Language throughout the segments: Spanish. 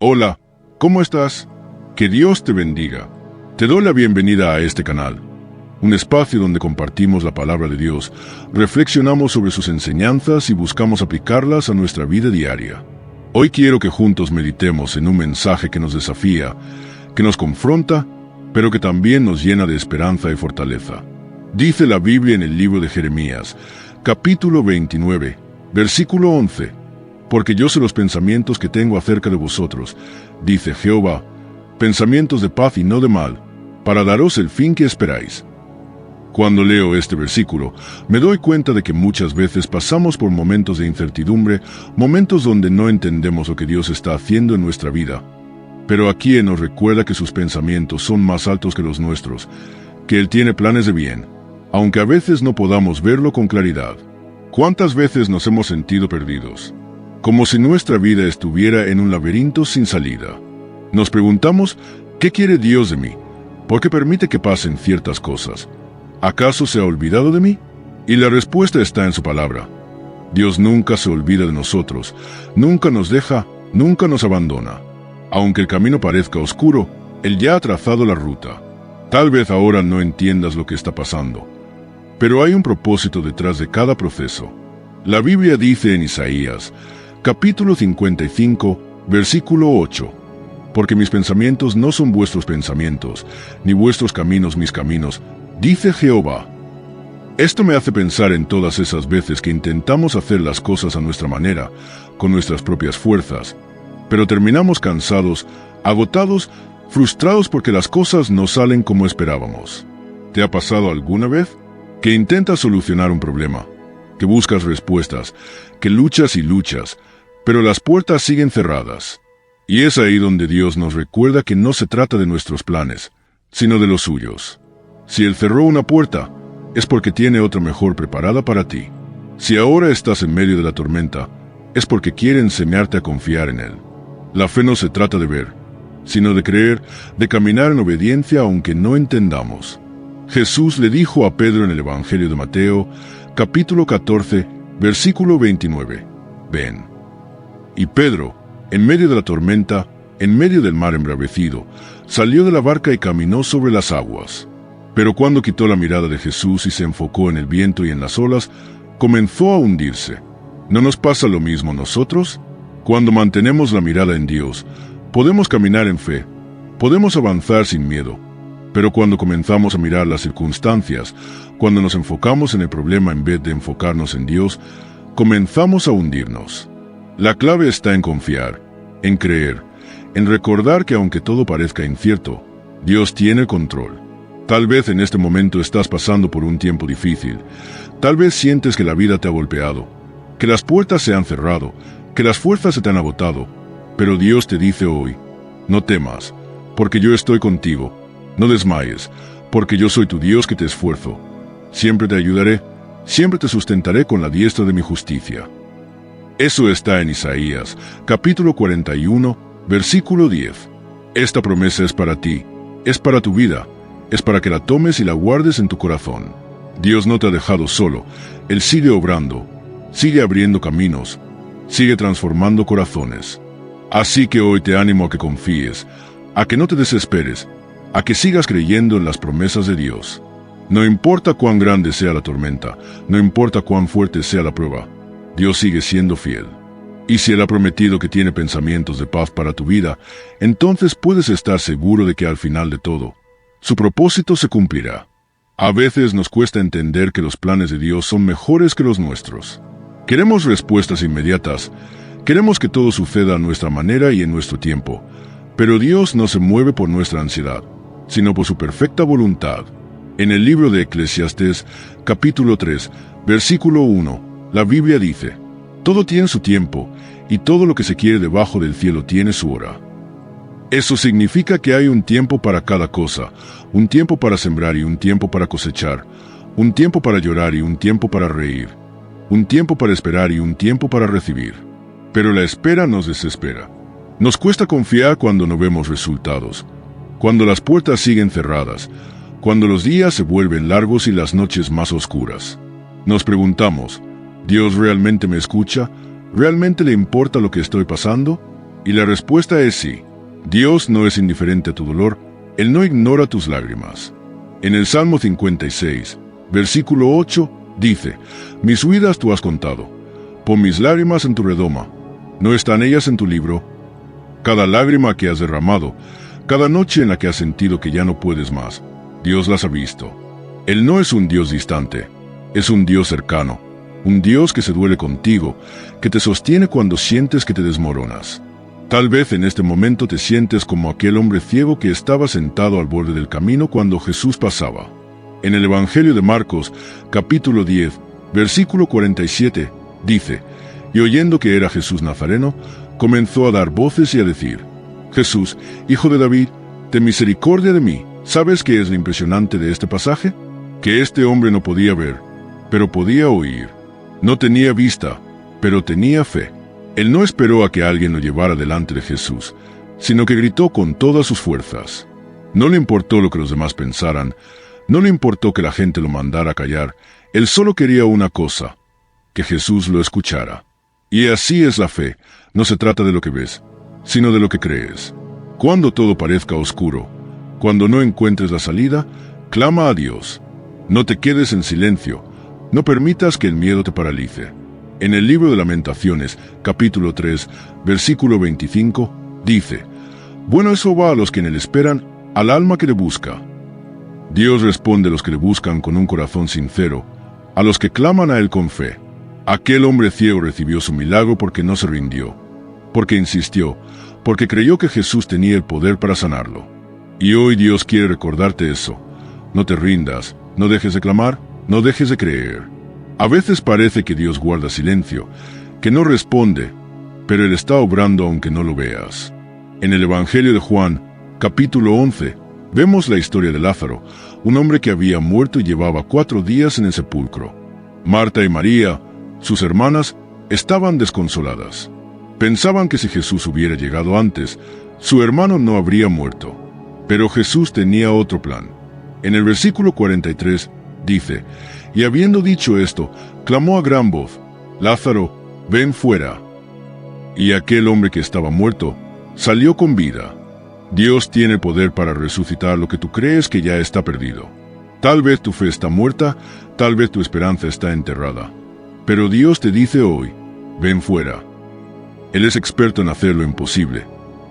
Hola, ¿cómo estás? Que Dios te bendiga. Te doy la bienvenida a este canal, un espacio donde compartimos la palabra de Dios, reflexionamos sobre sus enseñanzas y buscamos aplicarlas a nuestra vida diaria. Hoy quiero que juntos meditemos en un mensaje que nos desafía, que nos confronta, pero que también nos llena de esperanza y fortaleza. Dice la Biblia en el libro de Jeremías, capítulo 29, versículo 11. Porque yo sé los pensamientos que tengo acerca de vosotros, dice Jehová, pensamientos de paz y no de mal, para daros el fin que esperáis. Cuando leo este versículo, me doy cuenta de que muchas veces pasamos por momentos de incertidumbre, momentos donde no entendemos lo que Dios está haciendo en nuestra vida. Pero aquí Él nos recuerda que sus pensamientos son más altos que los nuestros, que Él tiene planes de bien, aunque a veces no podamos verlo con claridad. ¿Cuántas veces nos hemos sentido perdidos? Como si nuestra vida estuviera en un laberinto sin salida. Nos preguntamos, ¿qué quiere Dios de mí? ¿Por qué permite que pasen ciertas cosas? ¿Acaso se ha olvidado de mí? Y la respuesta está en su palabra. Dios nunca se olvida de nosotros, nunca nos deja, nunca nos abandona. Aunque el camino parezca oscuro, Él ya ha trazado la ruta. Tal vez ahora no entiendas lo que está pasando, pero hay un propósito detrás de cada proceso. La Biblia dice en Isaías, capítulo 55, versículo 8. Porque mis pensamientos no son vuestros pensamientos, ni vuestros caminos mis caminos, dice Jehová. Esto me hace pensar en todas esas veces que intentamos hacer las cosas a nuestra manera, con nuestras propias fuerzas, pero terminamos cansados, agotados, frustrados porque las cosas no salen como esperábamos. ¿Te ha pasado alguna vez que intentas solucionar un problema, que buscas respuestas, que luchas y luchas, pero las puertas siguen cerradas? Y es ahí donde Dios nos recuerda que no se trata de nuestros planes, sino de los suyos. Si Él cerró una puerta, es porque tiene otra mejor preparada para ti. Si ahora estás en medio de la tormenta, es porque quiere enseñarte a confiar en Él. La fe no se trata de ver, sino de creer, de caminar en obediencia aunque no entendamos. Jesús le dijo a Pedro en el Evangelio de Mateo, capítulo 14, versículo 29, ven. Y Pedro, en medio de la tormenta, en medio del mar embravecido, salió de la barca y caminó sobre las aguas. Pero cuando quitó la mirada de Jesús y se enfocó en el viento y en las olas, comenzó a hundirse. ¿No nos pasa lo mismo a nosotros? Cuando mantenemos la mirada en Dios, podemos caminar en fe, podemos avanzar sin miedo. Pero cuando comenzamos a mirar las circunstancias, cuando nos enfocamos en el problema en vez de enfocarnos en Dios, comenzamos a hundirnos. La clave está en confiar, en creer, en recordar que aunque todo parezca incierto, Dios tiene el control. Tal vez en este momento estás pasando por un tiempo difícil. Tal vez sientes que la vida te ha golpeado, que las puertas se han cerrado, que las fuerzas se te han agotado. Pero Dios te dice hoy, no temas, porque yo estoy contigo. No desmayes, porque yo soy tu Dios que te esfuerzo. Siempre te ayudaré, siempre te sustentaré con la diestra de mi justicia. Eso está en Isaías, capítulo 41, versículo 10. Esta promesa es para ti, es para tu vida, es para que la tomes y la guardes en tu corazón. Dios no te ha dejado solo, Él sigue obrando, sigue abriendo caminos, sigue transformando corazones. Así que hoy te animo a que confíes, a que no te desesperes, a que sigas creyendo en las promesas de Dios. No importa cuán grande sea la tormenta, no importa cuán fuerte sea la prueba, Dios sigue siendo fiel. Y si Él ha prometido que tiene pensamientos de paz para tu vida, entonces puedes estar seguro de que al final de todo, su propósito se cumplirá. A veces nos cuesta entender que los planes de Dios son mejores que los nuestros. Queremos respuestas inmediatas, queremos que todo suceda a nuestra manera y en nuestro tiempo, pero Dios no se mueve por nuestra ansiedad, sino por su perfecta voluntad. En el libro de Eclesiastés, capítulo 3, versículo 1, la Biblia dice, todo tiene su tiempo, y todo lo que se quiere debajo del cielo tiene su hora. Eso significa que hay un tiempo para cada cosa, un tiempo para sembrar y un tiempo para cosechar, un tiempo para llorar y un tiempo para reír, un tiempo para esperar y un tiempo para recibir. Pero la espera nos desespera. Nos cuesta confiar cuando no vemos resultados, cuando las puertas siguen cerradas, cuando los días se vuelven largos y las noches más oscuras. Nos preguntamos, ¿Dios realmente me escucha? ¿Realmente le importa lo que estoy pasando? Y la respuesta es sí. Dios no es indiferente a tu dolor, Él no ignora tus lágrimas. En el Salmo 56, versículo 8, dice: Mis huidas tú has contado, pon mis lágrimas en tu redoma. ¿No están ellas en tu libro? Cada lágrima que has derramado, cada noche en la que has sentido que ya no puedes más, Dios las ha visto. Él no es un Dios distante, es un Dios cercano, un Dios que se duele contigo, que te sostiene cuando sientes que te desmoronas. Tal vez en este momento te sientes como aquel hombre ciego que estaba sentado al borde del camino cuando Jesús pasaba. En el Evangelio de Marcos, capítulo 10, versículo 47, dice: Y oyendo que era Jesús Nazareno, comenzó a dar voces y a decir: Jesús, hijo de David, ten misericordia de mí. ¿Sabes qué es lo impresionante de este pasaje? Que este hombre no podía ver, pero podía oír. No tenía vista, pero tenía fe. Él no esperó a que alguien lo llevara delante de Jesús, sino que gritó con todas sus fuerzas. No le importó lo que los demás pensaran, no le importó que la gente lo mandara a callar. Él solo quería una cosa: que Jesús lo escuchara. Y así es la fe. No se trata de lo que ves, sino de lo que crees. Cuando todo parezca oscuro, cuando no encuentres la salida, clama a Dios. No te quedes en silencio, no permitas que el miedo te paralice. En el libro de Lamentaciones, capítulo 3, versículo 25, dice: Bueno es Jehová a los que en él esperan, al alma que le busca. Dios responde a los que le buscan con un corazón sincero, a los que claman a él con fe. Aquel hombre ciego recibió su milagro porque no se rindió, porque insistió, porque creyó que Jesús tenía el poder para sanarlo. Y hoy Dios quiere recordarte eso. No te rindas, no dejes de clamar, no dejes de creer. A veces parece que Dios guarda silencio, que no responde, pero Él está obrando aunque no lo veas. En el Evangelio de Juan, capítulo 11, vemos la historia de Lázaro, un hombre que había muerto y llevaba 4 días en el sepulcro. Marta y María, sus hermanas, estaban desconsoladas. Pensaban que si Jesús hubiera llegado antes, su hermano no habría muerto. Pero Jesús tenía otro plan. En el versículo 43 dice: Y habiendo dicho esto, clamó a gran voz: Lázaro, ven fuera. Y aquel hombre que estaba muerto salió con vida. Dios tiene poder para resucitar lo que tú crees que ya está perdido. Tal vez tu fe está muerta, tal vez tu esperanza está enterrada. Pero Dios te dice hoy: ven fuera. Él es experto en hacer lo imposible,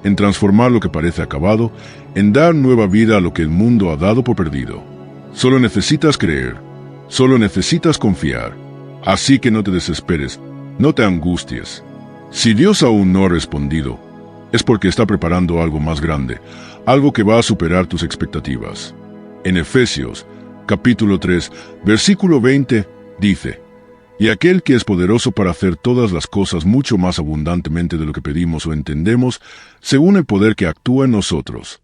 en transformar lo que parece acabado, en dar nueva vida a lo que el mundo ha dado por perdido. Solo necesitas creer, solo necesitas confiar. Así que no te desesperes, no te angusties. Si Dios aún no ha respondido, es porque está preparando algo más grande, algo que va a superar tus expectativas. En Efesios, capítulo 3, versículo 20, dice: Y aquel que es poderoso para hacer todas las cosas mucho más abundantemente de lo que pedimos o entendemos, según el poder que actúa en nosotros.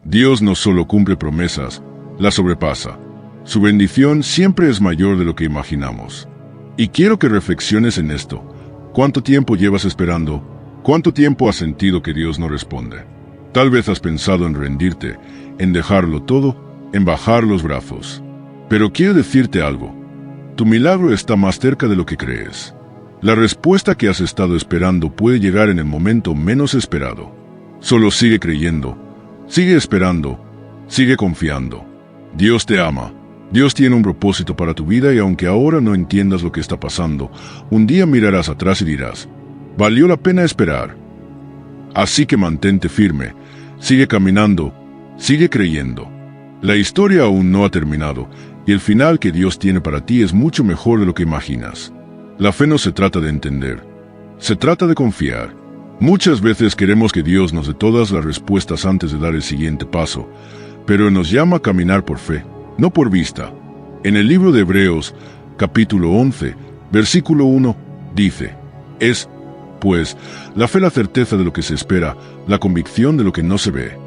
Dios no solo cumple promesas, las sobrepasa. Su bendición siempre es mayor de lo que imaginamos. Y quiero que reflexiones en esto. ¿Cuánto tiempo llevas esperando? ¿Cuánto tiempo has sentido que Dios no responde? Tal vez has pensado en rendirte, en dejarlo todo, en bajar los brazos. Pero quiero decirte algo. Tu milagro está más cerca de lo que crees. La respuesta que has estado esperando puede llegar en el momento menos esperado. Solo sigue creyendo, sigue esperando, sigue confiando. Dios te ama. Dios tiene un propósito para tu vida y aunque ahora no entiendas lo que está pasando, un día mirarás atrás y dirás: valió la pena esperar. Así que mantente firme, sigue caminando, sigue creyendo. La historia aún no ha terminado y el final que Dios tiene para ti es mucho mejor de lo que imaginas. La fe no se trata de entender, se trata de confiar. Muchas veces queremos que Dios nos dé todas las respuestas antes de dar el siguiente paso, pero Él nos llama a caminar por fe, no por vista. En el libro de Hebreos, capítulo 11, versículo 1, dice: Es, pues, la fe la certeza de lo que se espera, la convicción de lo que no se ve.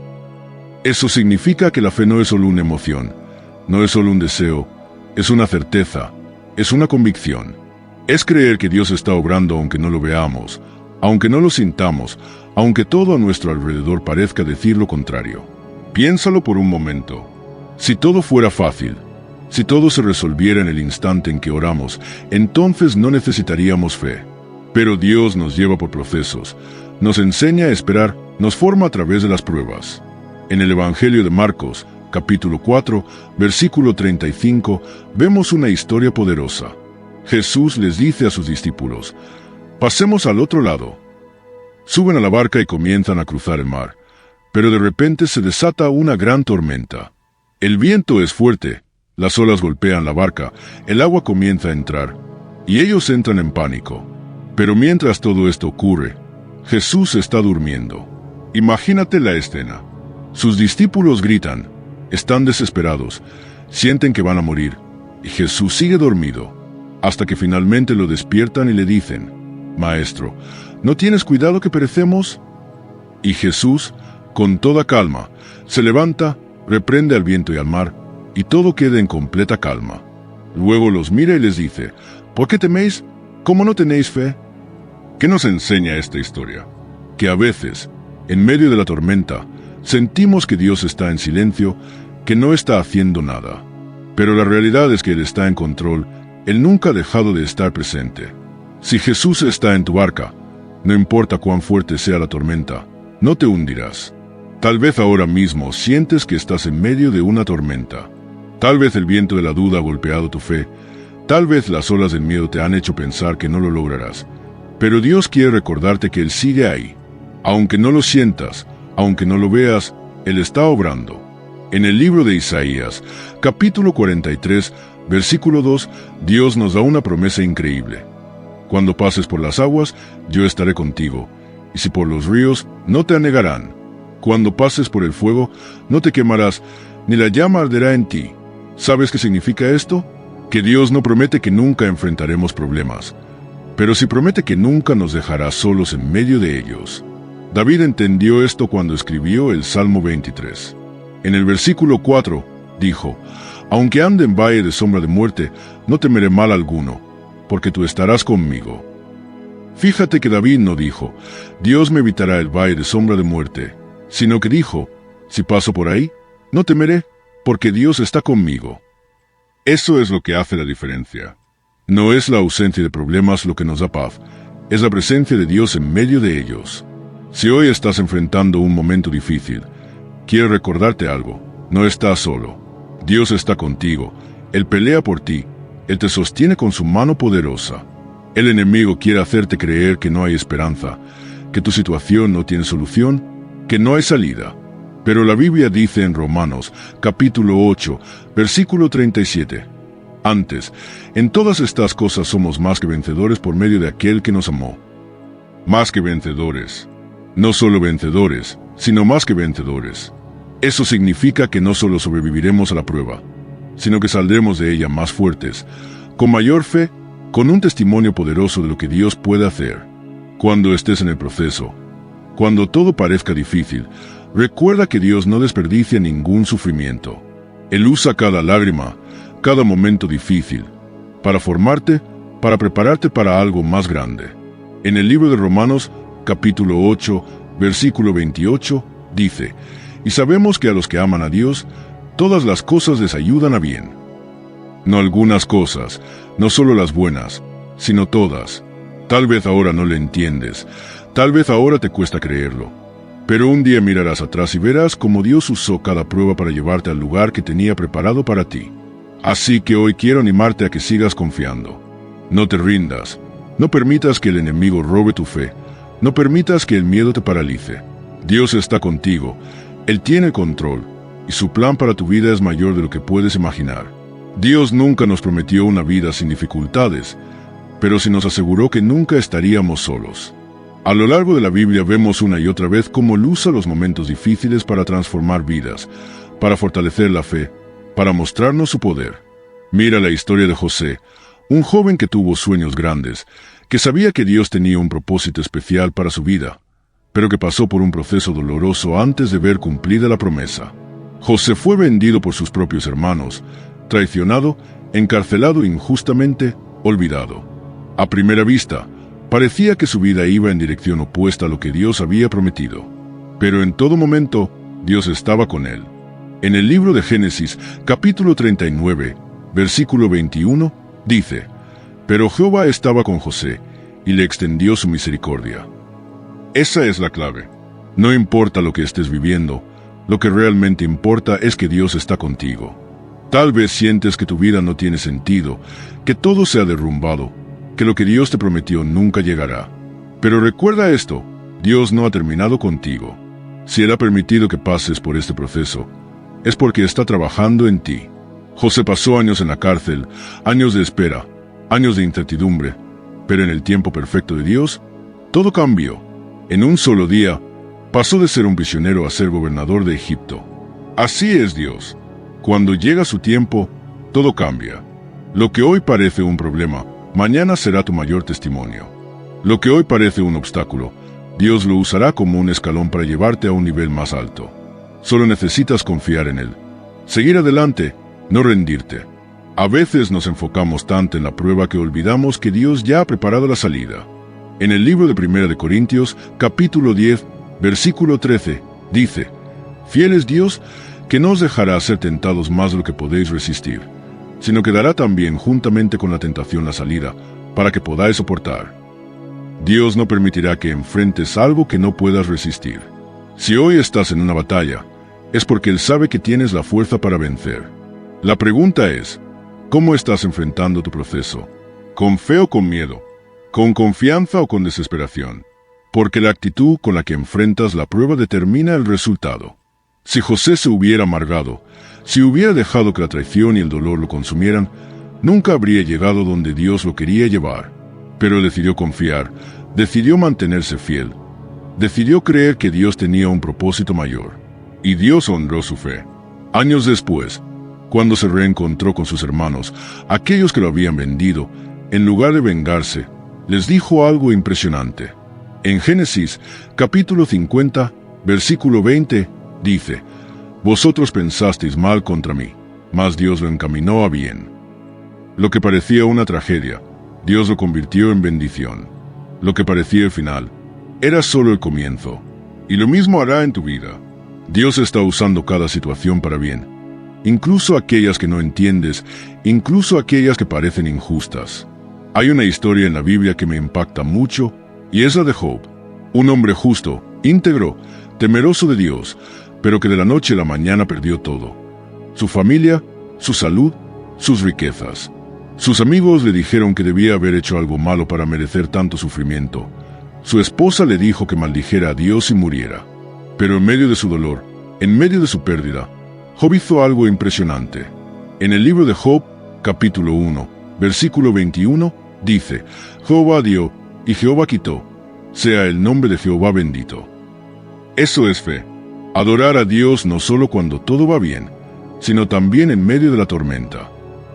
Eso significa que la fe no es solo una emoción, no es solo un deseo, es una certeza, es una convicción. Es creer que Dios está obrando aunque no lo veamos, aunque no lo sintamos, aunque todo a nuestro alrededor parezca decir lo contrario. Piénsalo por un momento. Si todo fuera fácil, si todo se resolviera en el instante en que oramos, entonces no necesitaríamos fe. Pero Dios nos lleva por procesos, nos enseña a esperar, nos forma a través de las pruebas. En el Evangelio de Marcos, capítulo 4, versículo 35, vemos una historia poderosa. Jesús les dice a sus discípulos: «Pasemos al otro lado». Suben a la barca y comienzan a cruzar el mar, pero de repente se desata una gran tormenta. El viento es fuerte, las olas golpean la barca, el agua comienza a entrar, y ellos entran en pánico. Pero mientras todo esto ocurre, Jesús está durmiendo. Imagínate la escena. Sus discípulos gritan, están desesperados, sienten que van a morir, y Jesús sigue dormido, hasta que finalmente lo despiertan y le dicen: «Maestro, ¿no tienes cuidado que perecemos?». Y Jesús, con toda calma, se levanta, reprende al viento y al mar, y todo queda en completa calma. Luego los mira y les dice: «¿Por qué teméis? ¿Cómo no tenéis fe?». ¿Qué nos enseña esta historia? Que a veces, en medio de la tormenta, sentimos que Dios está en silencio, que no está haciendo nada. Pero la realidad es que Él está en control, Él nunca ha dejado de estar presente. Si Jesús está en tu barca, no importa cuán fuerte sea la tormenta, no te hundirás. Tal vez ahora mismo sientes que estás en medio de una tormenta. Tal vez el viento de la duda ha golpeado tu fe. Tal vez las olas del miedo te han hecho pensar que no lo lograrás. Pero Dios quiere recordarte que Él sigue ahí. Aunque no lo sientas, aunque no lo veas, Él está obrando. En el libro de Isaías, capítulo 43, versículo 2, Dios nos da una promesa increíble. «Cuando pases por las aguas, yo estaré contigo, y si por los ríos, no te anegarán. Cuando pases por el fuego, no te quemarás, ni la llama arderá en ti». ¿Sabes qué significa esto? Que Dios no promete que nunca enfrentaremos problemas, pero sí promete que nunca nos dejará solos en medio de ellos. David entendió esto cuando escribió el Salmo 23. En el versículo 4, dijo: «Aunque ande en valle de sombra de muerte, no temeré mal alguno, porque tú estarás conmigo». Fíjate que David no dijo: «Dios me evitará el valle de sombra de muerte», sino que dijo: «Si paso por ahí, no temeré, porque Dios está conmigo». Eso es lo que hace la diferencia. No es la ausencia de problemas lo que nos da paz, es la presencia de Dios en medio de ellos. Si hoy estás enfrentando un momento difícil, quiero recordarte algo: no estás solo. Dios está contigo, Él pelea por ti, Él te sostiene con su mano poderosa. El enemigo quiere hacerte creer que no hay esperanza, que tu situación no tiene solución, que no hay salida. Pero la Biblia dice en Romanos, capítulo 8, versículo 37, «Antes, en todas estas cosas somos más que vencedores por medio de aquel que nos amó». Más que vencedores. No solo vencedores, sino más que vencedores. Eso significa que no solo sobreviviremos a la prueba, sino que saldremos de ella más fuertes, con mayor fe, con un testimonio poderoso de lo que Dios puede hacer. Cuando estés en el proceso, cuando todo parezca difícil, recuerda que Dios no desperdicia ningún sufrimiento. Él usa cada lágrima, cada momento difícil, para formarte, para prepararte para algo más grande. En el libro de Romanos, capítulo 8, versículo 28, dice: «Y sabemos que a los que aman a Dios, todas las cosas les ayudan a bien». No algunas cosas, no solo las buenas, sino todas. Tal vez ahora no le entiendes, tal vez ahora te cuesta creerlo, pero un día mirarás atrás y verás cómo Dios usó cada prueba para llevarte al lugar que tenía preparado para ti. Así que hoy quiero animarte a que sigas confiando. No te rindas, no permitas que el enemigo robe tu fe, no permitas que el miedo te paralice. Dios está contigo, Él tiene control, y su plan para tu vida es mayor de lo que puedes imaginar. Dios nunca nos prometió una vida sin dificultades, pero sí nos aseguró que nunca estaríamos solos. A lo largo de la Biblia vemos una y otra vez cómo Él usa los momentos difíciles para transformar vidas, para fortalecer la fe, para mostrarnos su poder. Mira la historia de José, un joven que tuvo sueños grandes, que sabía que Dios tenía un propósito especial para su vida, pero que pasó por un proceso doloroso antes de ver cumplida la promesa. José fue vendido por sus propios hermanos, traicionado, encarcelado injustamente, olvidado. A primera vista, parecía que su vida iba en dirección opuesta a lo que Dios había prometido. Pero en todo momento, Dios estaba con él. En el libro de Génesis, capítulo 39, versículo 21, dice: «Pero Jehová estaba con José, y le extendió su misericordia». Esa es la clave. No importa lo que estés viviendo, lo que realmente importa es que Dios está contigo. Tal vez sientes que tu vida no tiene sentido, que todo se ha derrumbado, que lo que Dios te prometió nunca llegará. Pero recuerda esto, Dios no ha terminado contigo. Si Él ha permitido que pases por este proceso, es porque está trabajando en ti. José pasó años en la cárcel, años de espera, años de incertidumbre, pero en el tiempo perfecto de Dios, todo cambió. En un solo día, pasó de ser un prisionero a ser gobernador de Egipto. Así es Dios. Cuando llega su tiempo, todo cambia. Lo que hoy parece un problema, mañana será tu mayor testimonio. Lo que hoy parece un obstáculo, Dios lo usará como un escalón para llevarte a un nivel más alto. Solo necesitas confiar en Él. Seguir adelante, no rendirte. A veces nos enfocamos tanto en la prueba que olvidamos que Dios ya ha preparado la salida. En el libro de 1 de Corintios, capítulo 10, versículo 13, dice: «Fiel es Dios, que no os dejará ser tentados más de lo que podéis resistir, sino que dará también juntamente con la tentación la salida, para que podáis soportar». Dios no permitirá que enfrentes algo que no puedas resistir. Si hoy estás en una batalla, es porque Él sabe que tienes la fuerza para vencer. La pregunta es, ¿cómo estás enfrentando tu proceso? ¿Con fe o con miedo? ¿Con confianza o con desesperación? Porque la actitud con la que enfrentas la prueba determina el resultado. Si José se hubiera amargado, si hubiera dejado que la traición y el dolor lo consumieran, nunca habría llegado donde Dios lo quería llevar. Pero decidió confiar, decidió mantenerse fiel, decidió creer que Dios tenía un propósito mayor. Y Dios honró su fe. Años después, cuando se reencontró con sus hermanos, aquellos que lo habían vendido, en lugar de vengarse, les dijo algo impresionante. En Génesis, capítulo 50, versículo 20, dice: «Vosotros pensasteis mal contra mí, mas Dios lo encaminó a bien». Lo que parecía una tragedia, Dios lo convirtió en bendición. Lo que parecía el final, era solo el comienzo. Y lo mismo hará en tu vida. Dios está usando cada situación para bien, incluso aquellas que no entiendes, incluso aquellas que parecen injustas. Hay una historia en la Biblia que me impacta mucho, y es la de Job, un hombre justo, íntegro, temeroso de Dios, pero que de la noche a la mañana perdió todo: su familia, su salud, sus riquezas. Sus amigos le dijeron que debía haber hecho algo malo para merecer tanto sufrimiento. Su esposa le dijo que maldijera a Dios y muriera. Pero en medio de su dolor, en medio de su pérdida, Job hizo algo impresionante. En el libro de Job, capítulo 1, versículo 21, dice: «Jehová dio, y Jehová quitó. Sea el nombre de Jehová bendito». Eso es fe. Adorar a Dios no solo cuando todo va bien, sino también en medio de la tormenta.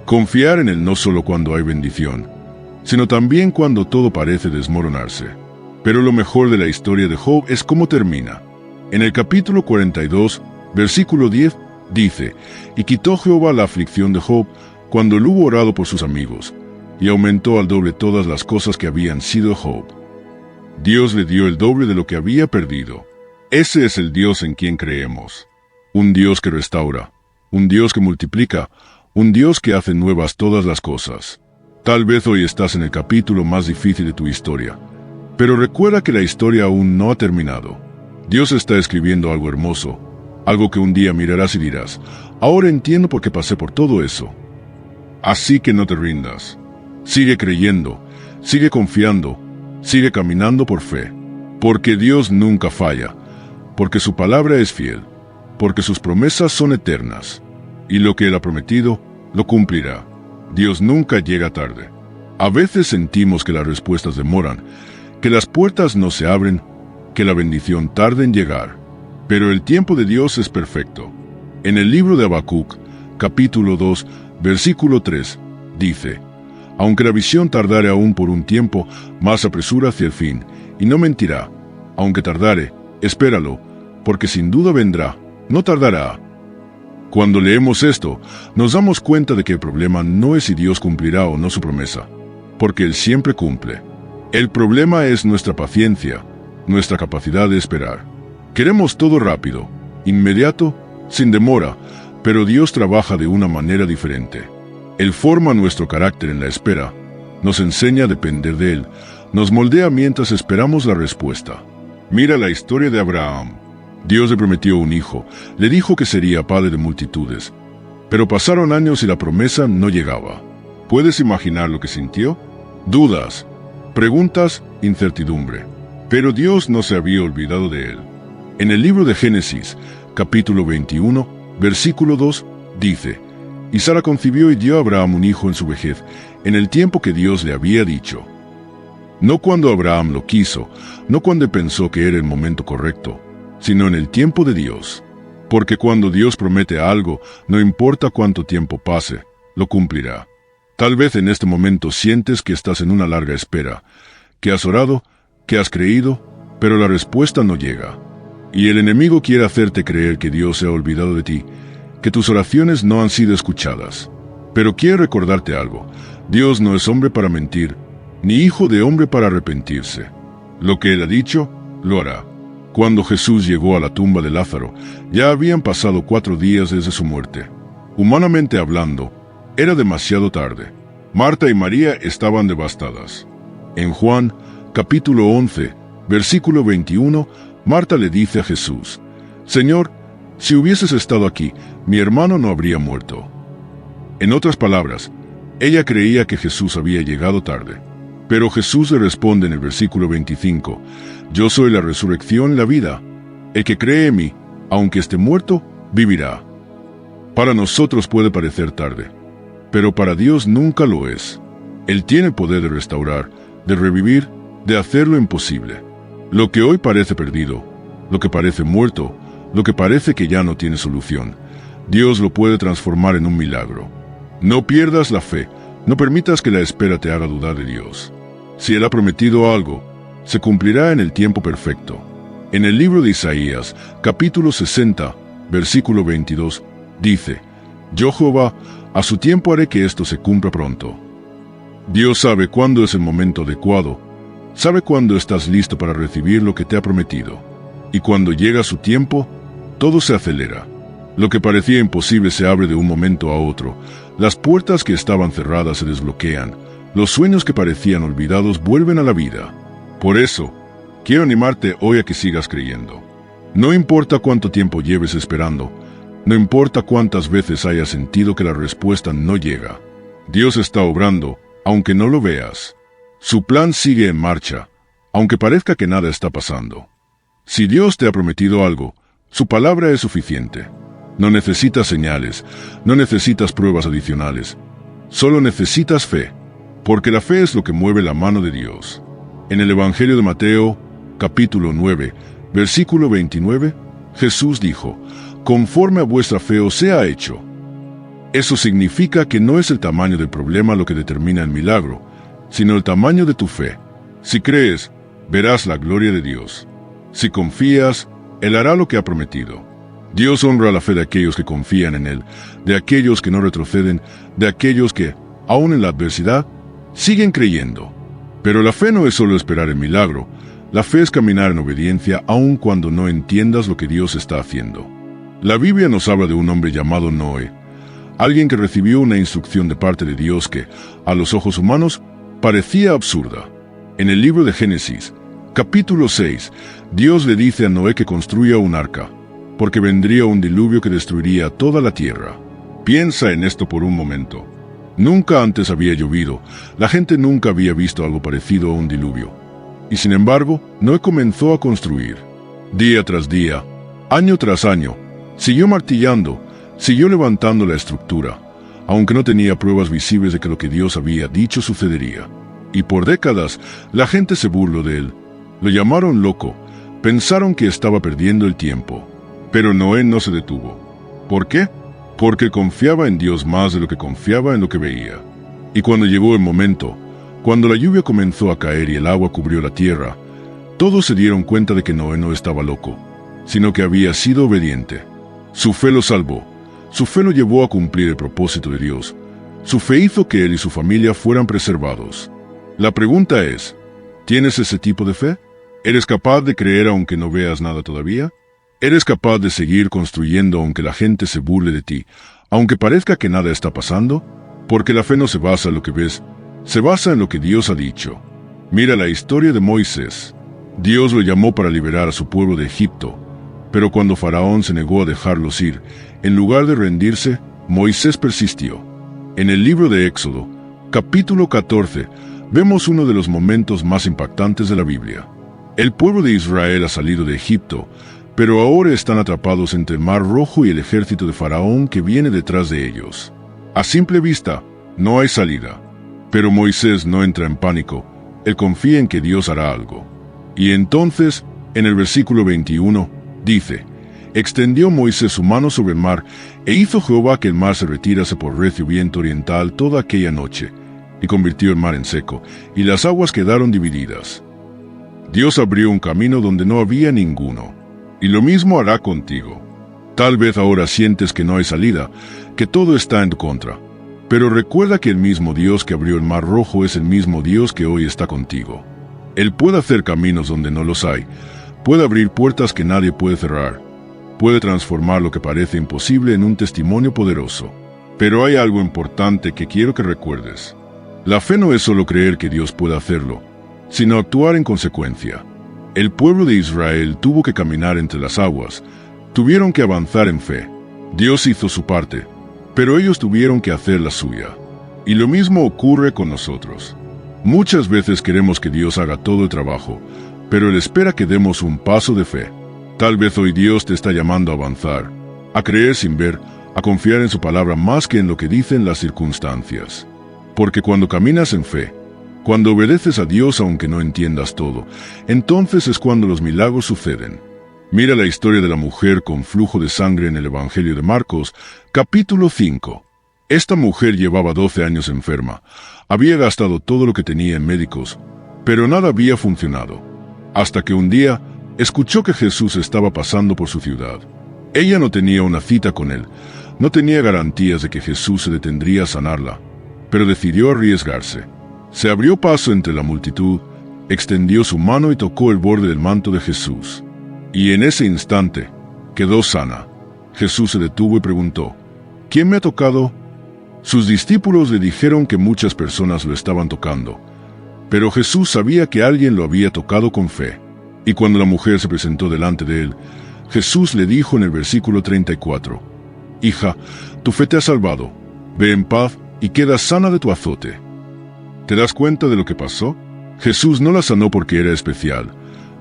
Confiar en Él no solo cuando hay bendición, sino también cuando todo parece desmoronarse. Pero lo mejor de la historia de Job es cómo termina. En el capítulo 42, versículo 10, dice: «Y quitó Jehová la aflicción de Job cuando él hubo orado por sus amigos, y aumentó al doble todas las cosas que habían sido Job». Dios le dio el doble de lo que había perdido. Ese es el Dios en quien creemos. Un Dios que restaura, un Dios que multiplica, un Dios que hace nuevas todas las cosas. Tal vez hoy estás en el capítulo más difícil de tu historia, pero recuerda que la historia aún no ha terminado. Dios está escribiendo algo hermoso, algo que un día mirarás y dirás: «Ahora entiendo por qué pasé por todo eso». Así que no te rindas. Sigue creyendo, sigue confiando, sigue caminando por fe, porque Dios nunca falla, porque su palabra es fiel, porque sus promesas son eternas, y lo que Él ha prometido, lo cumplirá. Dios nunca llega tarde. A veces sentimos que las respuestas demoran, que las puertas no se abren, que la bendición tarda en llegar. Pero el tiempo de Dios es perfecto. En el libro de Habacuc, capítulo 2, versículo 3, dice: «Aunque la visión tardare aún por un tiempo, más apresura hacia el fin, y no mentirá. Aunque tardare, espéralo, porque sin duda vendrá, no tardará». Cuando leemos esto, nos damos cuenta de que el problema no es si Dios cumplirá o no su promesa, porque Él siempre cumple. El problema es nuestra paciencia, nuestra capacidad de esperar. Queremos todo rápido, inmediato, sin demora, pero Dios trabaja de una manera diferente. Él forma nuestro carácter en la espera, nos enseña a depender de Él, nos moldea mientras esperamos la respuesta. Mira la historia de Abraham. Dios le prometió un hijo, le dijo que sería padre de multitudes. Pero pasaron años y la promesa no llegaba. ¿Puedes imaginar lo que sintió? Dudas, preguntas, incertidumbre. Pero Dios no se había olvidado de él. En el libro de Génesis, capítulo 21, versículo 2, dice: Y Sara concibió y dio a Abraham un hijo en su vejez, en el tiempo que Dios le había dicho. No cuando Abraham lo quiso, no cuando pensó que era el momento correcto, sino en el tiempo de Dios. Porque cuando Dios promete algo, no importa cuánto tiempo pase, lo cumplirá. Tal vez en este momento sientes que estás en una larga espera, que has orado, que has creído, pero la respuesta no llega. Y el enemigo quiere hacerte creer que Dios se ha olvidado de ti, que tus oraciones no han sido escuchadas. Pero quiero recordarte algo: Dios no es hombre para mentir, ni hijo de hombre para arrepentirse. Lo que Él ha dicho, lo hará. Cuando Jesús llegó a la tumba de Lázaro, ya habían pasado 4 días desde su muerte. Humanamente hablando, era demasiado tarde. Marta y María estaban devastadas. En Juan, capítulo 11, versículo 21, Marta le dice a Jesús: Señor, si hubieses estado aquí, mi hermano no habría muerto. En otras palabras, ella creía que Jesús había llegado tarde. Pero Jesús le responde en el versículo 25: Yo soy la resurrección y la vida. El que cree en mí, aunque esté muerto, vivirá. Para nosotros puede parecer tarde, pero para Dios nunca lo es. Él tiene poder de restaurar, de revivir, de hacer lo imposible. Lo que hoy parece perdido, lo que parece muerto, lo que parece que ya no tiene solución, Dios lo puede transformar en un milagro. No pierdas la fe, no permitas que la espera te haga dudar de Dios. Si Él ha prometido algo, se cumplirá en el tiempo perfecto. En el libro de Isaías, capítulo 60, versículo 22, dice: Yo Jehová, a su tiempo haré que esto se cumpla pronto. Dios sabe cuándo es el momento adecuado, sabe cuándo estás listo para recibir lo que te ha prometido. Y cuando llega su tiempo, todo se acelera. Lo que parecía imposible se abre de un momento a otro. Las puertas que estaban cerradas se desbloquean. Los sueños que parecían olvidados vuelven a la vida. Por eso, quiero animarte hoy a que sigas creyendo. No importa cuánto tiempo lleves esperando, no importa cuántas veces hayas sentido que la respuesta no llega. Dios está obrando, aunque no lo veas. Su plan sigue en marcha, aunque parezca que nada está pasando. Si Dios te ha prometido algo, su palabra es suficiente. No necesitas señales, no necesitas pruebas adicionales. Solo necesitas fe, porque la fe es lo que mueve la mano de Dios. En el Evangelio de Mateo, capítulo 9, versículo 29, Jesús dijo: Conforme a vuestra fe os sea hecho. Eso significa que no es el tamaño del problema lo que determina el milagro, sino el tamaño de tu fe. Si crees, verás la gloria de Dios. Si confías, Él hará lo que ha prometido. Dios honra la fe de aquellos que confían en Él, de aquellos que no retroceden, de aquellos que, aun en la adversidad, siguen creyendo. Pero la fe no es solo esperar el milagro, la fe es caminar en obediencia aun cuando no entiendas lo que Dios está haciendo. La Biblia nos habla de un hombre llamado Noé, alguien que recibió una instrucción de parte de Dios que, a los ojos humanos, parecía absurda. En el libro de Génesis, capítulo 6, Dios le dice a Noé que construya un arca, porque vendría un diluvio que destruiría toda la tierra. Piensa en esto por un momento. Nunca antes había llovido, la gente nunca había visto algo parecido a un diluvio. Y sin embargo, Noé comenzó a construir. Día tras día, año tras año, siguió martillando, siguió levantando la estructura, aunque no tenía pruebas visibles de que lo que Dios había dicho sucedería. Y por décadas, la gente se burló de él. Lo llamaron loco, pensaron que estaba perdiendo el tiempo. Pero Noé no se detuvo. ¿Por qué? Porque confiaba en Dios más de lo que confiaba en lo que veía. Y cuando llegó el momento, cuando la lluvia comenzó a caer y el agua cubrió la tierra, todos se dieron cuenta de que Noé no estaba loco, sino que había sido obediente. Su fe lo salvó, su fe lo llevó a cumplir el propósito de Dios, su fe hizo que él y su familia fueran preservados. La pregunta es, ¿tienes ese tipo de fe? ¿Eres capaz de creer aunque no veas nada todavía? ¿Eres capaz de seguir construyendo aunque la gente se burle de ti, aunque parezca que nada está pasando? Porque la fe no se basa en lo que ves, se basa en lo que Dios ha dicho. Mira la historia de Moisés. Dios lo llamó para liberar a su pueblo de Egipto, pero cuando Faraón se negó a dejarlos ir, en lugar de rendirse, Moisés persistió. En el libro de Éxodo, capítulo 14, vemos uno de los momentos más impactantes de la Biblia. El pueblo de Israel ha salido de Egipto, pero ahora están atrapados entre el Mar Rojo y el ejército de Faraón que viene detrás de ellos. A simple vista, no hay salida. Pero Moisés no entra en pánico, él confía en que Dios hará algo. Y entonces, en el versículo 21, dice: extendió Moisés su mano sobre el mar, e hizo Jehová que el mar se retirase por recio viento oriental toda aquella noche, y convirtió el mar en seco, y las aguas quedaron divididas. Dios abrió un camino donde no había ninguno, y lo mismo hará contigo. Tal vez ahora sientes que no hay salida, que todo está en tu contra, pero recuerda que el mismo Dios que abrió el mar rojo es el mismo Dios que hoy está contigo. Él puede hacer caminos donde no los hay, puede abrir puertas que nadie puede cerrar, puede transformar lo que parece imposible en un testimonio poderoso. Pero hay algo importante que quiero que recuerdes. La fe no es solo creer que Dios puede hacerlo, sino actuar en consecuencia. El pueblo de Israel tuvo que caminar entre las aguas, tuvieron que avanzar en fe. Dios hizo su parte, pero ellos tuvieron que hacer la suya. Y lo mismo ocurre con nosotros. Muchas veces queremos que Dios haga todo el trabajo, pero Él espera que demos un paso de fe. Tal vez hoy Dios te está llamando a avanzar, a creer sin ver, a confiar en su palabra más que en lo que dicen las circunstancias. Porque cuando caminas en fe, cuando obedeces a Dios aunque no entiendas todo, entonces es cuando los milagros suceden. Mira la historia de la mujer con flujo de sangre en el Evangelio de Marcos, capítulo 5. Esta mujer llevaba 12 años enferma, había gastado todo lo que tenía en médicos, pero nada había funcionado. Hasta que un día, escuchó que Jesús estaba pasando por su ciudad. Ella no tenía una cita con él, no tenía garantías de que Jesús se detendría a sanarla, pero decidió arriesgarse. Se abrió paso entre la multitud, extendió su mano y tocó el borde del manto de Jesús. Y en ese instante, quedó sana. Jesús se detuvo y preguntó: ¿quién me ha tocado? Sus discípulos le dijeron que muchas personas lo estaban tocando, pero Jesús sabía que alguien lo había tocado con fe. Y cuando la mujer se presentó delante de él, Jesús le dijo en el versículo 34, «Hija, tu fe te ha salvado, ve en paz y queda sana de tu azote». ¿Te das cuenta de lo que pasó? Jesús no la sanó porque era especial,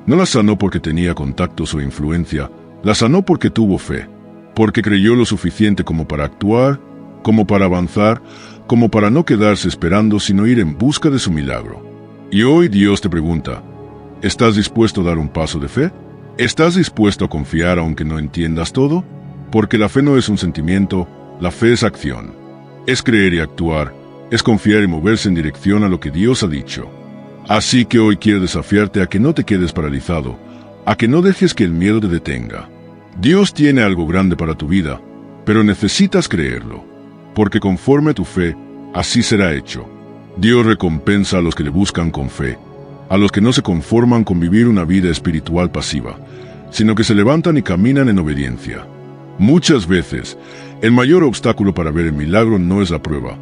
no la sanó porque tenía contactos o influencia, la sanó porque tuvo fe, porque creyó lo suficiente como para actuar, como para avanzar, como para no quedarse esperando sino ir en busca de su milagro. Y hoy Dios te pregunta, ¿estás dispuesto a dar un paso de fe? ¿Estás dispuesto a confiar aunque no entiendas todo? Porque la fe no es un sentimiento, la fe es acción. Es creer y actuar, es confiar y moverse en dirección a lo que Dios ha dicho. Así que hoy quiero desafiarte a que no te quedes paralizado, a que no dejes que el miedo te detenga. Dios tiene algo grande para tu vida, pero necesitas creerlo, porque conforme tu fe, así será hecho. Dios recompensa a los que le buscan con fe, a los que no se conforman con vivir una vida espiritual pasiva, sino que se levantan y caminan en obediencia. Muchas veces, el mayor obstáculo para ver el milagro no es la prueba,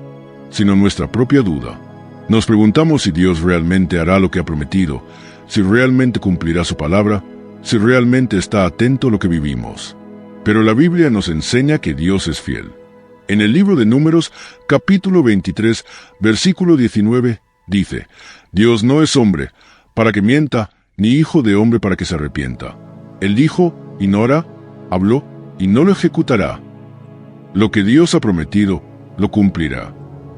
sino nuestra propia duda. Nos preguntamos si Dios realmente hará lo que ha prometido, si realmente cumplirá su palabra, si realmente está atento a lo que vivimos. Pero la Biblia nos enseña que Dios es fiel. En el libro de Números, capítulo 23, versículo 19, dice: Dios no es hombre para que mienta, ni hijo de hombre para que se arrepienta. Él dijo y no hará, habló y no lo ejecutará. Lo que Dios ha prometido, lo cumplirá.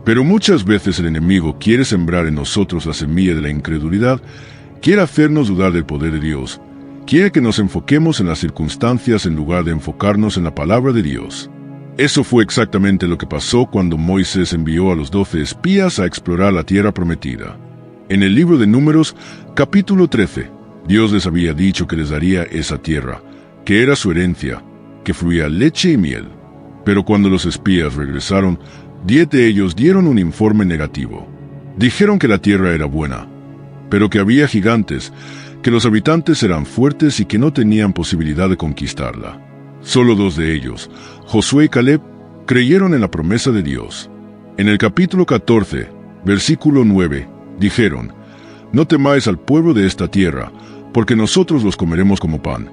Pero muchas veces el enemigo quiere sembrar en nosotros la semilla de la incredulidad, quiere hacernos dudar del poder de Dios, quiere que nos enfoquemos en las circunstancias en lugar de enfocarnos en la palabra de Dios. Eso fue exactamente lo que pasó cuando Moisés envió a los 12 espías a explorar la tierra prometida. En el libro de Números, capítulo 13, Dios les había dicho que les daría esa tierra, que era su herencia, que fluía leche y miel. Pero cuando los espías regresaron, 10 de ellos dieron un informe negativo. Dijeron que la tierra era buena, pero que había gigantes, que los habitantes eran fuertes y que no tenían posibilidad de conquistarla. Solo 2 de ellos, Josué y Caleb, creyeron en la promesa de Dios. En el capítulo 14, versículo 9, dijeron: No temáis al pueblo de esta tierra, porque nosotros los comeremos como pan.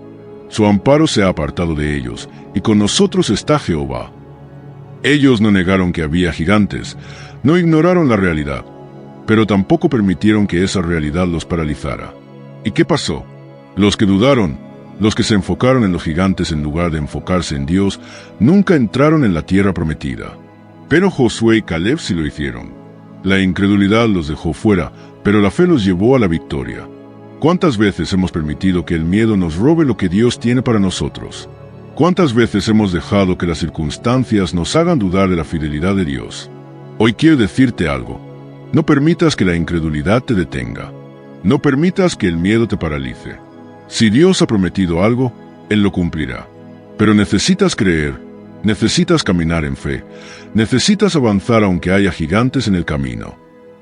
Su amparo se ha apartado de ellos, y con nosotros está Jehová. Ellos no negaron que había gigantes, no ignoraron la realidad, pero tampoco permitieron que esa realidad los paralizara. ¿Y qué pasó? Los que dudaron, los que se enfocaron en los gigantes en lugar de enfocarse en Dios, nunca entraron en la tierra prometida. Pero Josué y Caleb sí lo hicieron. La incredulidad los dejó fuera, pero la fe los llevó a la victoria. ¿Cuántas veces hemos permitido que el miedo nos robe lo que Dios tiene para nosotros? ¿Cuántas veces hemos dejado que las circunstancias nos hagan dudar de la fidelidad de Dios? Hoy quiero decirte algo. No permitas que la incredulidad te detenga. No permitas que el miedo te paralice. Si Dios ha prometido algo, Él lo cumplirá. Pero necesitas creer, necesitas caminar en fe, necesitas avanzar aunque haya gigantes en el camino.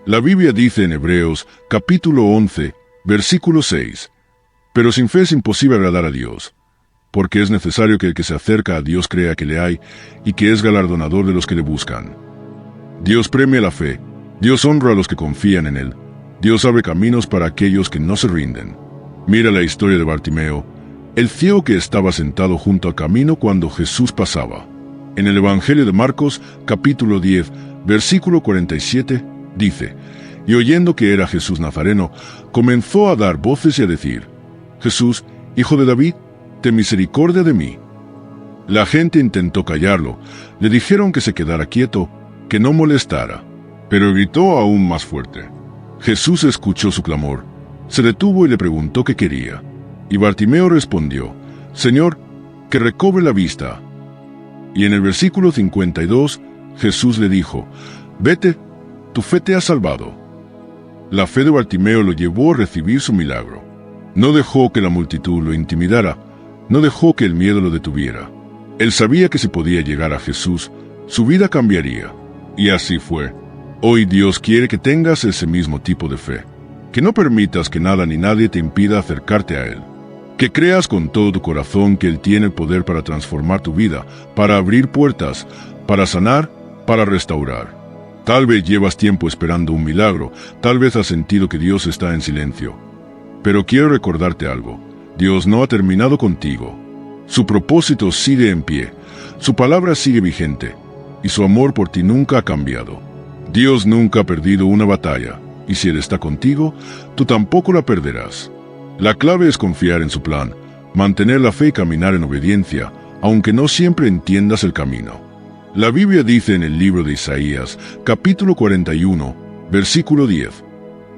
La Biblia dice en Hebreos, capítulo 11, versículo 6, pero sin fe es imposible agradar a Dios, porque es necesario que el que se acerca a Dios crea que le hay y que es galardonador de los que le buscan. Dios premia la fe, Dios honra a los que confían en Él, Dios abre caminos para aquellos que no se rinden. Mira la historia de Bartimeo, el ciego que estaba sentado junto al camino cuando Jesús pasaba. En el Evangelio de Marcos, capítulo 10, versículo 47, dice, y oyendo que era Jesús Nazareno, comenzó a dar voces y a decir, Jesús, hijo de David, ten misericordia de mí. La gente intentó callarlo, le dijeron que se quedara quieto, que no molestara, pero gritó aún más fuerte. Jesús escuchó su clamor, se detuvo y le preguntó qué quería. Y Bartimeo respondió, Señor, que recobre la vista. Y en el versículo 52, Jesús le dijo, vete, tu fe te ha salvado. La fe de Bartimeo lo llevó a recibir su milagro. No dejó que la multitud lo intimidara, no dejó que el miedo lo detuviera. Él sabía que si podía llegar a Jesús, su vida cambiaría. Y así fue. Hoy Dios quiere que tengas ese mismo tipo de fe. Que no permitas que nada ni nadie te impida acercarte a Él. Que creas con todo tu corazón que Él tiene el poder para transformar tu vida, para abrir puertas, para sanar, para restaurar. Tal vez llevas tiempo esperando un milagro, tal vez has sentido que Dios está en silencio. Pero quiero recordarte algo. Dios no ha terminado contigo. Su propósito sigue en pie, su palabra sigue vigente, y su amor por ti nunca ha cambiado. Dios nunca ha perdido una batalla, y si Él está contigo, tú tampoco la perderás. La clave es confiar en su plan, mantener la fe y caminar en obediencia, aunque no siempre entiendas el camino. La Biblia dice en el libro de Isaías, capítulo 41, versículo 10,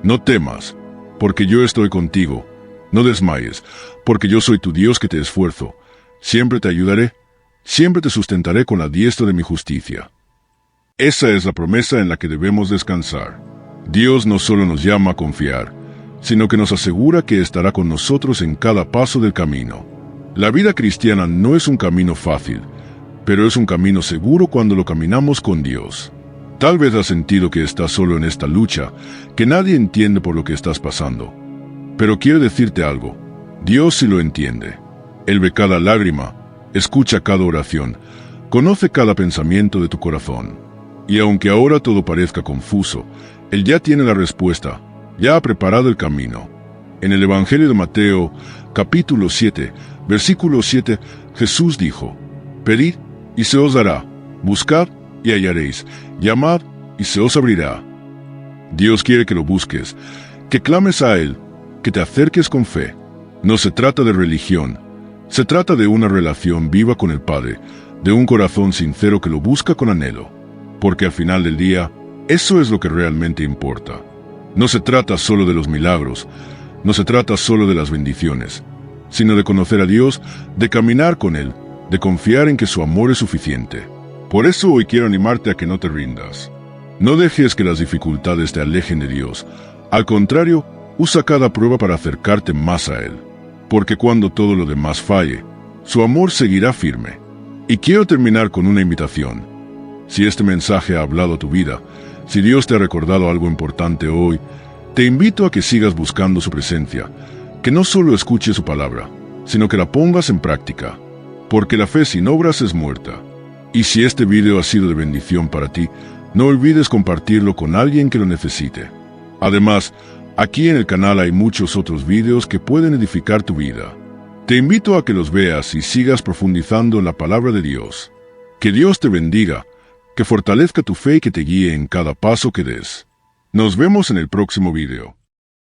no temas, porque yo estoy contigo, no desmayes, porque yo soy tu Dios que te esfuerzo, siempre te ayudaré, siempre te sustentaré con la diestra de mi justicia. Esa es la promesa en la que debemos descansar. Dios no solo nos llama a confiar, sino que nos asegura que estará con nosotros en cada paso del camino. La vida cristiana no es un camino fácil, pero es un camino seguro cuando lo caminamos con Dios. Tal vez has sentido que estás solo en esta lucha, que nadie entiende por lo que estás pasando. Pero quiero decirte algo, Dios sí lo entiende. Él ve cada lágrima, escucha cada oración, conoce cada pensamiento de tu corazón. Y aunque ahora todo parezca confuso, Él ya tiene la respuesta, ya ha preparado el camino. En el Evangelio de Mateo, capítulo 7, versículo 7, Jesús dijo, pedid y se os dará, buscad y hallaréis, llamad y se os abrirá. Dios quiere que lo busques, que clames a Él, que te acerques con fe. No se trata de religión, se trata de una relación viva con el Padre, de un corazón sincero que lo busca con anhelo. Porque al final del día, eso es lo que realmente importa. No se trata solo de los milagros, no se trata solo de las bendiciones, sino de conocer a Dios, de caminar con Él, de confiar en que su amor es suficiente. Por eso hoy quiero animarte a que no te rindas. No dejes que las dificultades te alejen de Dios. Al contrario, usa cada prueba para acercarte más a Él. Porque cuando todo lo demás falle, su amor seguirá firme. Y quiero terminar con una invitación. Si este mensaje ha hablado a tu vida, si Dios te ha recordado algo importante hoy, te invito a que sigas buscando su presencia, que no solo escuches su palabra, sino que la pongas en práctica, porque la fe sin obras es muerta. Y si este video ha sido de bendición para ti, no olvides compartirlo con alguien que lo necesite. Además, Aquí en el canal hay muchos otros vídeos que pueden edificar tu vida. Te invito a que los veas y sigas profundizando en la palabra de Dios. Que Dios te bendiga, que fortalezca tu fe y que te guíe en cada paso que des. Nos vemos en el próximo video.